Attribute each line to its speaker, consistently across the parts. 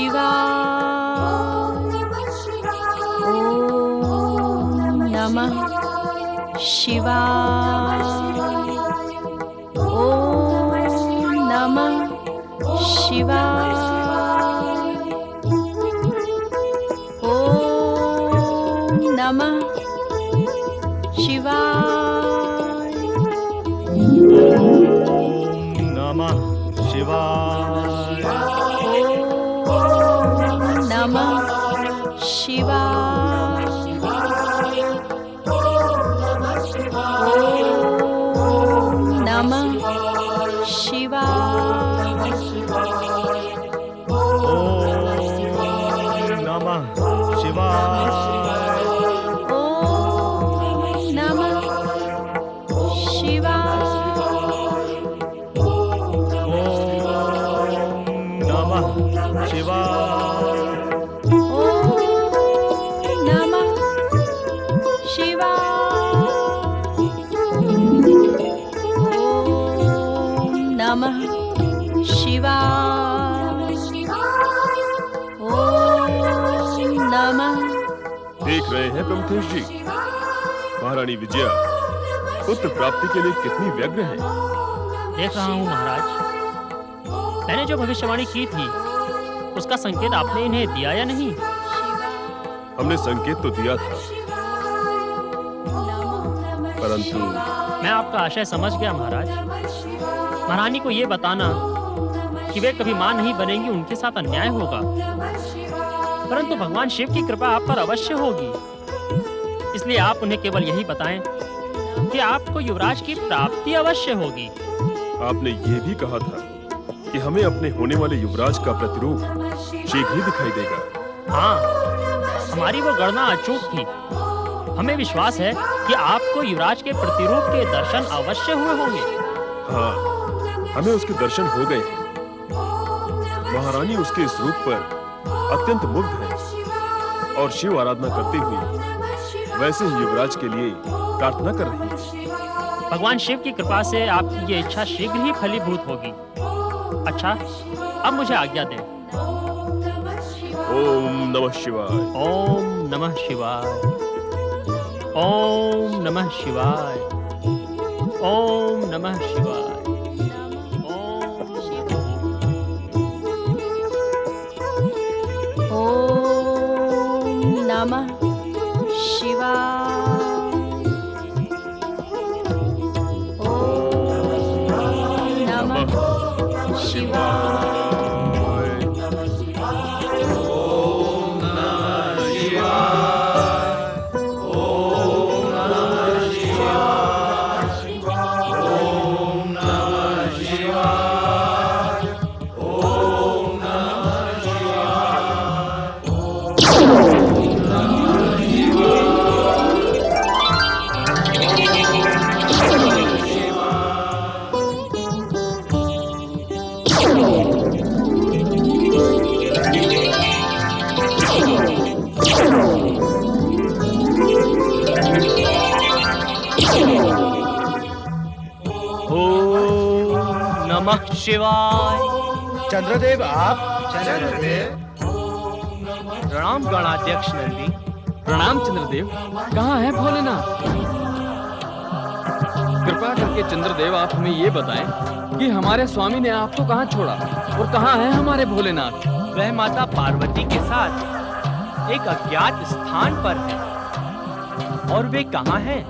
Speaker 1: ओम नमः शिवाय। ओम नमः शिवाय। ओम नमः शिवाय।
Speaker 2: नमः शिवाय।
Speaker 1: ओम नमः शिवाय। ओम नमः शिवाय।
Speaker 2: ओम नमः शिवाय।
Speaker 1: ओम नमः शिवाय।
Speaker 2: ओम नमः शिवाय।
Speaker 1: ओम नमः शिवाय। ओम नमः।
Speaker 3: देख रहे हैं प्रमुखेश जी, महारानी विजया पुत्र प्राप्ति के लिए कितनी व्यग्र है।
Speaker 4: देख रहा हूँ महाराज। मैंने जो भविष्यवाणी की थी उसका संकेत आपने इन्हें दिया या नहीं?
Speaker 3: हमने संकेत तो दिया था, परंतु
Speaker 4: मैं आपका आशय समझ गया महाराज। महारानी को ये बताना कि वे कभी मां नहीं बनेंगी उनके साथ अन्याय होगा, परंतु भगवान शिव की कृपा आप पर अवश्य होगी। इसलिए आप उन्हें केवल यही बताएं कि आपको युवराज की प्राप्ति अवश्य होगी।
Speaker 3: आपने ये भी कहा था कि हमें अपने होने वाले युवराज का प्रतिरूप शीघ्र ही दिखाई देगा।
Speaker 4: हाँ, हमारी वो गणना अचूक थी। हमें विश्वास है कि आपको युवराज के प्रतिरूप के दर्शन अवश्य हुए होंगे।
Speaker 3: हाँ, हमें उसके दर्शन हो गए हैं। महारानी उसके इस रूप पर अत्यंत मुग्ध है और शिव आराधना करते हुए वैसे ही युवराज के लिए प्रार्थना कर रही है।
Speaker 4: भगवान शिव की कृपा से आपकी ये इच्छा शीघ्र ही फलीभूत होगी। अच्छा, अब मुझे आज्ञा दें।
Speaker 3: ओम नमः शिवाय।
Speaker 4: ओम नमः शिवाय। ओम नमः शिवाय। ओम नमः शिवाय।
Speaker 1: ओम नमः शिवाय। ओम नमः शिवाय।
Speaker 2: नमः शिवाय।
Speaker 5: चंद्रदेव आप?
Speaker 2: प्रणाम गणाध्यक्ष नंदी।
Speaker 6: प्रणाम चंद्रदेव। कहाँ है भोलेनाथ? कृपा करके चंद्रदेव आप हमें ये बताएं कि हमारे स्वामी ने आपको कहाँ छोड़ा और कहाँ है हमारे भोलेनाथ?
Speaker 2: वह माता पार्वती के साथ एक अज्ञात स्थान पर है और वे कहाँ हैं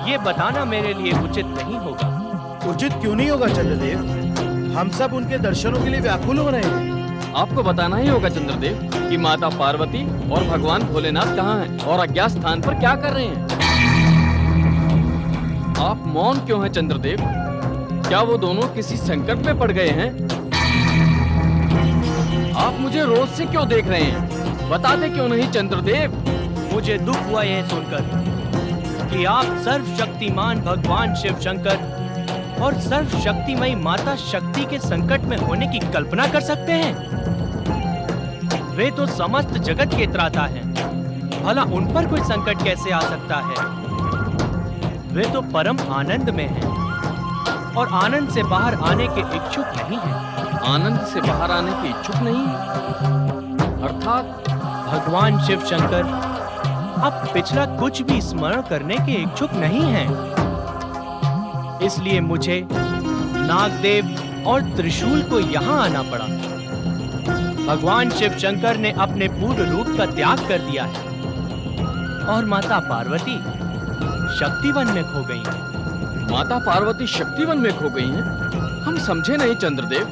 Speaker 2: ये बताना मेरे लिए उचित नहीं होगा।
Speaker 5: उचित क्यों नहीं होगा चंद्रदेव? हम सब उनके दर्शनों के लिए व्याकुल हो रहे हैं।
Speaker 6: आपको बताना ही होगा चंद्रदेव कि माता पार्वती और भगवान भोलेनाथ कहाँ हैं और अज्ञात स्थान पर क्या कर रहे हैं। आप मौन क्यों हैं चंद्रदेव? क्या वो दोनों किसी संकट में पड़ गए हैं? आप मुझे रोज से क्यों देख रहे हैं? बताते क्यों नहीं चंद्रदेव?
Speaker 2: मुझे दुख हुआ यह सुनकर कि आप सर्वशक्तिमान भगवान शिव शंकर और सर्वशक्तिमयी माता शक्ति के संकट में होने की कल्पना कर सकते हैं। वे तो समस्त जगत के त्राता हैं, भला उन पर कोई संकट कैसे आ सकता है? वे तो परम आनंद में हैं और आनंद से बाहर आने के इच्छुक नहीं हैं।
Speaker 6: आनंद से बाहर आने की इच्छुक नहीं है। अर्थात
Speaker 2: भगवान शिव शंकर अब पिछला कुछ भी स्मरण करने के इच्छुक नहीं हैं। इसलिए मुझे नागदेव और त्रिशूल को यहाँ आना पड़ा। भगवान शिव शंकर ने अपने पूर्ण रूप का त्याग कर दिया है और माता पार्वती शक्तिवन में खो गई हैं।
Speaker 6: माता पार्वती शक्तिवन में खो गई हैं? हम समझे नहीं चंद्रदेव,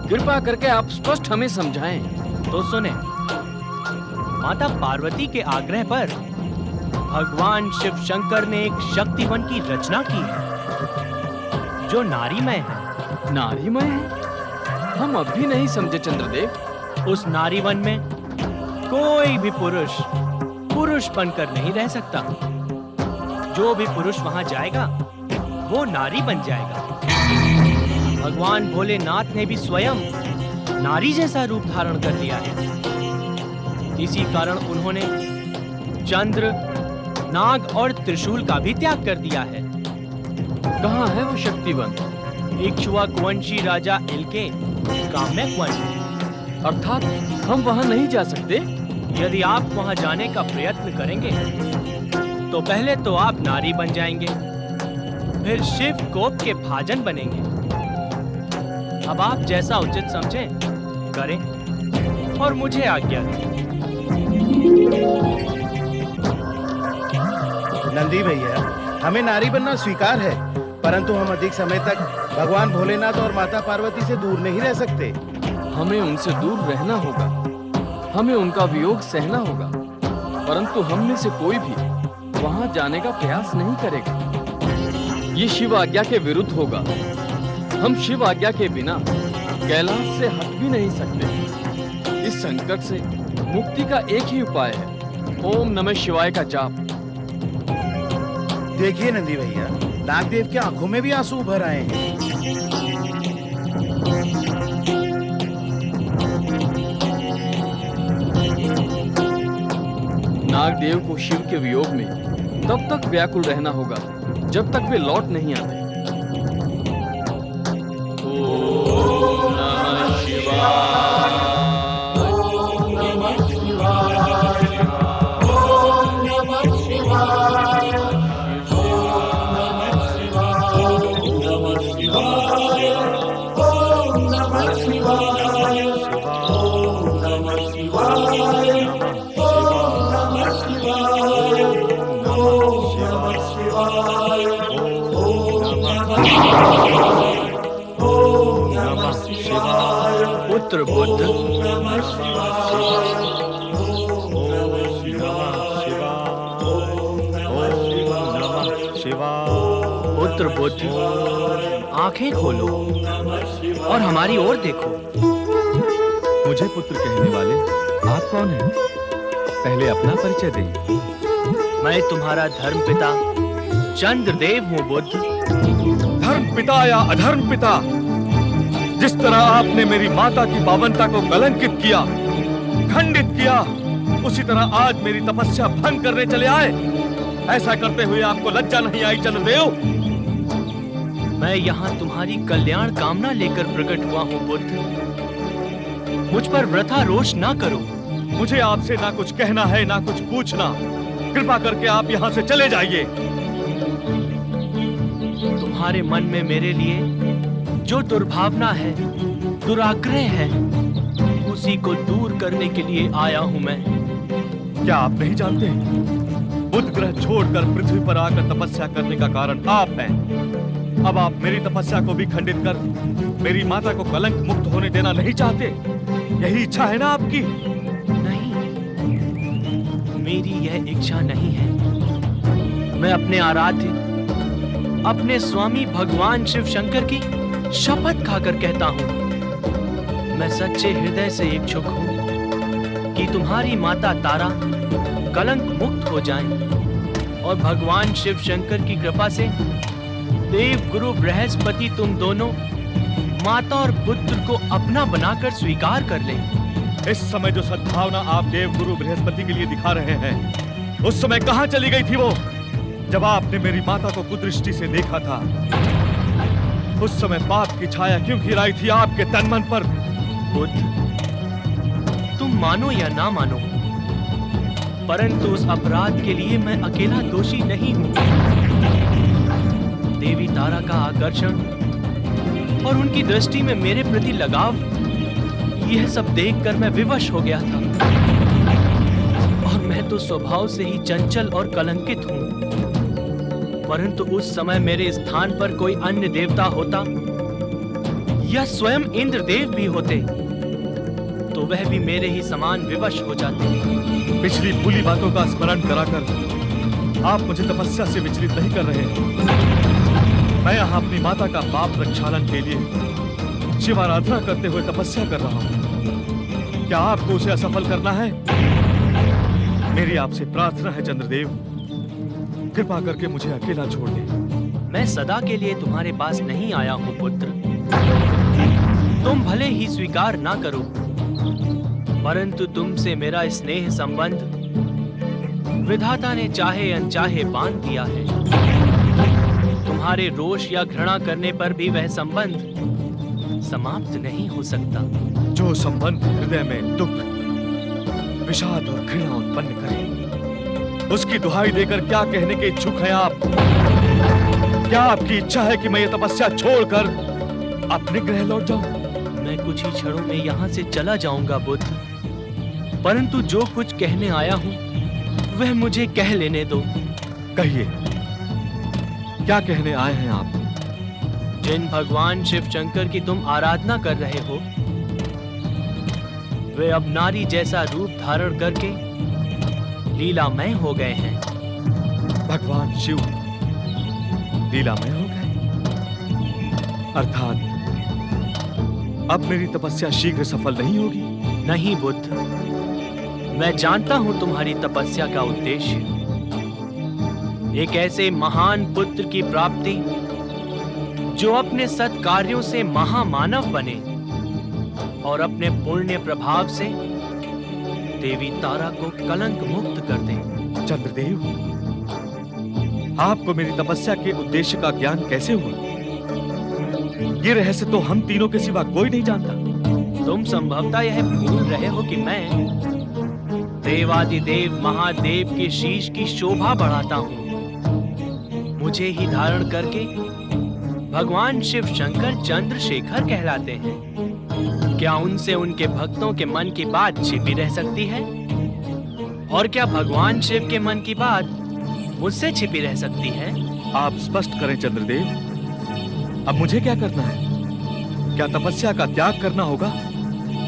Speaker 6: कृपा करके आप स्पष्ट हमें समझाएं।
Speaker 2: तो सुने, माता पार्वती के आग्रह पर भगवान शिव शंकर ने एक शक्तिवन की रचना की है जो नारीमय है।
Speaker 6: नारीमय है? हम अब भी नहीं समझे चंद्रदेव।
Speaker 2: उस नारीवन में कोई भी पुरुष बनकर नहीं रह सकता। जो भी पुरुष वहां जाएगा वो नारी बन जाएगा। भगवान भोलेनाथ ने भी स्वयं नारी जैसा रूप धारण कर लिया है। इसी कारण उन्होंने चंद्र, नाग और त्रिशूल का भी त्याग कर दिया है।
Speaker 6: कहाँ है वो शक्तिवन?
Speaker 2: इक्ष्वाकुवंशी राजा इल्के काम्यकवन।
Speaker 6: अर्थात हम वहां नहीं जा सकते?
Speaker 2: यदि आप वहां जाने का प्रयत्न करेंगे तो पहले तो आप नारी बन जाएंगे, फिर शिव कोप के भाजन बनेंगे। अब आप जैसा उचित समझें करें और मुझे आज्ञा दें।
Speaker 5: नंदी भैया, हमें नारी बनना स्वीकार है, परंतु हम अधिक समय तक भगवान भोलेनाथ और माता पार्वती से दूर नहीं रह सकते।
Speaker 6: हमें उनसे दूर रहना होगा, हमें उनका वियोग सहना होगा, परंतु हम में से कोई भी वहां जाने का प्रयास नहीं करेगा। ये शिव आज्ञा के विरुद्ध होगा। हम शिव आज्ञा के बिना कैलाश से हट भी नहीं सकते। इस संकट से मुक्ति का एक ही उपाय है, ओम नमः शिवाय का जाप।
Speaker 5: देखिए नंदी भैया, नागदेव की आंखों में भी आंसू भर आए हैं।
Speaker 6: नागदेव को शिव के वियोग में तब तक व्याकुल रहना होगा जब तक वे लौट नहीं आते। ओम नमः शिवाय। ओम नमः शिवाय। ओम नमः शिवाय। ओम नमः शिवाय। ओम नमः शिवाय। ओम नमः शिवाय।
Speaker 2: पुत्र बुद्ध, पुत्र बुद्ध, आंखें खोलो और हमारी ओर देखो।
Speaker 7: मुझे पुत्र कहने वाले आप कौन हैं? पहले अपना परिचय दें।
Speaker 2: मैं तुम्हारा धर्मपिता चंद्रदेव हूँ बुद्ध।
Speaker 7: धर्म पिता या अधर्म पिता, जिस तरह आपने मेरी माता की पावनता को कलंकित किया, खंडित किया, उसी तरह आज मेरी तपस्या भंग करने चले आए। ऐसा करते हुए आपको लज्जा नहीं आई चंद्रदेव?
Speaker 2: मैं यहाँ तुम्हारी कल्याण कामना लेकर प्रकट हुआ हूँ बुद्ध। मुझ पर वृथा रोष ना करो।
Speaker 7: मुझे आपसे ना कुछ कहना है ना कुछ पूछना। कृपा करके आप यहाँ से चले जाइए।
Speaker 2: तुम्हारे मन में मेरे लिए जो दुर्भावना है, दुराग्रह है, उसी को दूर करने के लिए आया हूं मैं।
Speaker 7: क्या आप नहीं जानते? बुध ग्रह छोड़कर पृथ्वी पर आकर तपस्या करने का कारण आप हैं। अब आप मेरी तपस्या को भी खंडित कर मेरी माता को कलंक मुक्त होने देना नहीं चाहते। यही इच्छा है ना आपकी?
Speaker 2: नहीं, मेरी यह इच्छा नहीं है। मैं अपने आराध्य, अपने स्वामी भगवान शिव शंकर की शपथ खाकर कहता हूं, मैं सच्चे हृदय से इच्छुक हूं कि तुम्हारी माता तारा कलंक मुक्त हो जाएं और भगवान शिव शंकर की कृपा से देव गुरु बृहस्पति तुम दोनों माता और पुत्र को अपना बनाकर स्वीकार कर लें।
Speaker 7: इस समय जो सद्भावना आप देव गुरु बृहस्पति के लिए दिखा रहे हैं, उस समय कहां चली गई थी वो, जब आपने मेरी माता को कुदृष्टि से देखा था? उस समय पाप की छाया क्यों घिराई थी आपके तन मन पर?
Speaker 2: बुद्ध, तुम मानो या ना मानो, परंतु उस अपराध के लिए मैं अकेला दोषी नहीं हूं। देवी तारा का आकर्षण और उनकी दृष्टि में मेरे प्रति लगाव, यह सब देखकर मैं विवश हो गया था। और मैं तो स्वभाव से ही चंचल और कलंकित हूं, परंतु उस समय मेरे स्थान पर कोई अन्य देवता होता या स्वयं इंद्रदेव भी होते तो वह भी मेरे ही समान विवश हो जाते।
Speaker 7: पिछली भूली बातों का स्मरण कराकर आप मुझे तपस्या से विचलित नहीं कर रहे हैं। मैं यहाँ अपनी माता का पाप प्रक्षालन के लिए शिव आराधना करते हुए तपस्या कर रहा हूँ। क्या आपको उसे असफल करना है? मेरी आपसे प्रार्थना है चंद्रदेव, कृपा करके मुझे अकेला छोड़ दें।
Speaker 2: मैं सदा के लिए तुम्हारे पास नहीं आया हूँ पुत्र। तुम भले ही स्वीकार ना करो, परंतु तुमसे मेरा स्नेह संबंध विधाता ने चाहे अनचाहे बांध दिया है। तुम्हारे रोष या घृणा करने पर भी वह संबंध समाप्त नहीं हो सकता।
Speaker 7: जो संबंध हृदय में दुख, विषाद और घृणा उत्पन्न करे, उसकी दुहाई देकर क्या कहने के इच्छुक हैं आप? क्या आपकी इच्छा है कि मैं ये तपस्या छोड़कर अपने गृह लौट जाऊं?
Speaker 2: मैं कुछ ही क्षणों में यहाँ से चला जाऊंगा बुद्ध, परंतु जो कुछ कहने आया हूँ वह मुझे कह लेने दो।
Speaker 7: कहिए, क्या कहने आए हैं आप?
Speaker 2: जिन भगवान शिव शंकर की तुम आराधना कर रहे हो, वे अब नारी जैसा रूप धारण करके लीलामय हो गए हैं।
Speaker 7: भगवान शिव लीलामय हो गए? अर्थात अब मेरी तपस्या शीघ्र सफल नहीं होगी?
Speaker 2: नहीं बुद्ध, मैं जानता हूं तुम्हारी तपस्या का उद्देश्य। एक ऐसे महान पुत्र की प्राप्ति जो अपने सत्कार्यों से महामानव बने और अपने पुण्य प्रभाव से देवी तारा को कलंक मुक्त कर दे।
Speaker 7: चंद्रदेव, आपको मेरी तपस्या के उद्देश्य का ज्ञान कैसे हुआ? ये रहस्य तो हम तीनों के सिवा कोई नहीं जानता।
Speaker 2: तुम संभवतः यह भूल रहे हो कि मैं देवादिदेव महादेव के शीश की शोभा बढ़ाता हूँ। मुझे ही धारण करके भगवान शिव शंकर चंद्रशेखर कहलाते हैं। क्या उनसे उनके भक्तों के मन की बात छिपी रह सकती है? और क्या भगवान शिव के मन की बात मुझसे छिपी रह सकती है?
Speaker 7: आप स्पष्ट करें चंद्रदेव, अब मुझे क्या करना है? क्या तपस्या का त्याग करना होगा?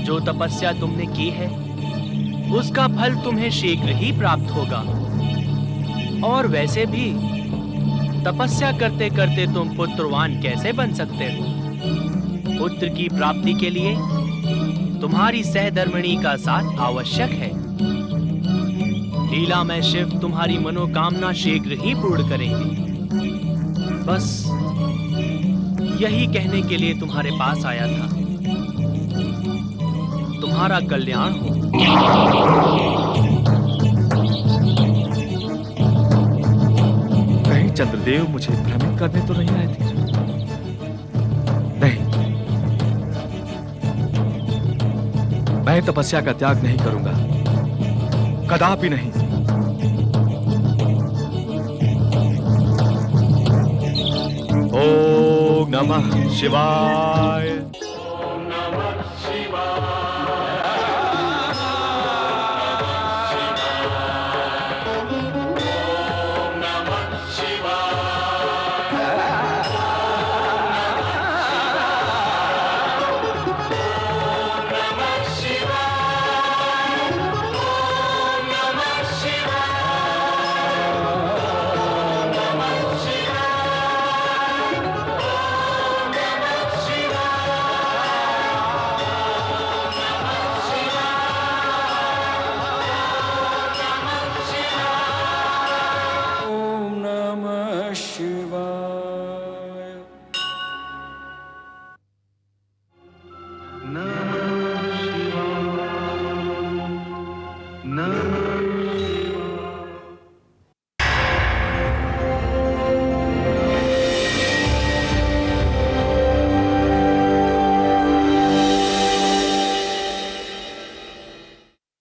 Speaker 2: जो तपस्या तुमने की है उसका फल तुम्हें शीघ्र ही प्राप्त होगा। और वैसे भी तपस्या करते करते तुम पुत्रवान कैसे बन सकते हो? पुत्र की प्राप्ति के लिए तुम्हारी सहधर्मिणी का साथ आवश्यक है। लीला में शिव तुम्हारी मनोकामना शीघ्र ही पूर्ण करेंगे। बस यही कहने के लिए तुम्हारे पास आया था। तुम्हारा कल्याण हो।
Speaker 7: कहीं चंद्रदेव मुझे भ्रमित करने तो नहीं आए थे? नहीं, मैं तपस्या का त्याग नहीं करूंगा, कदापि नहीं। ओम नमः शिवाय।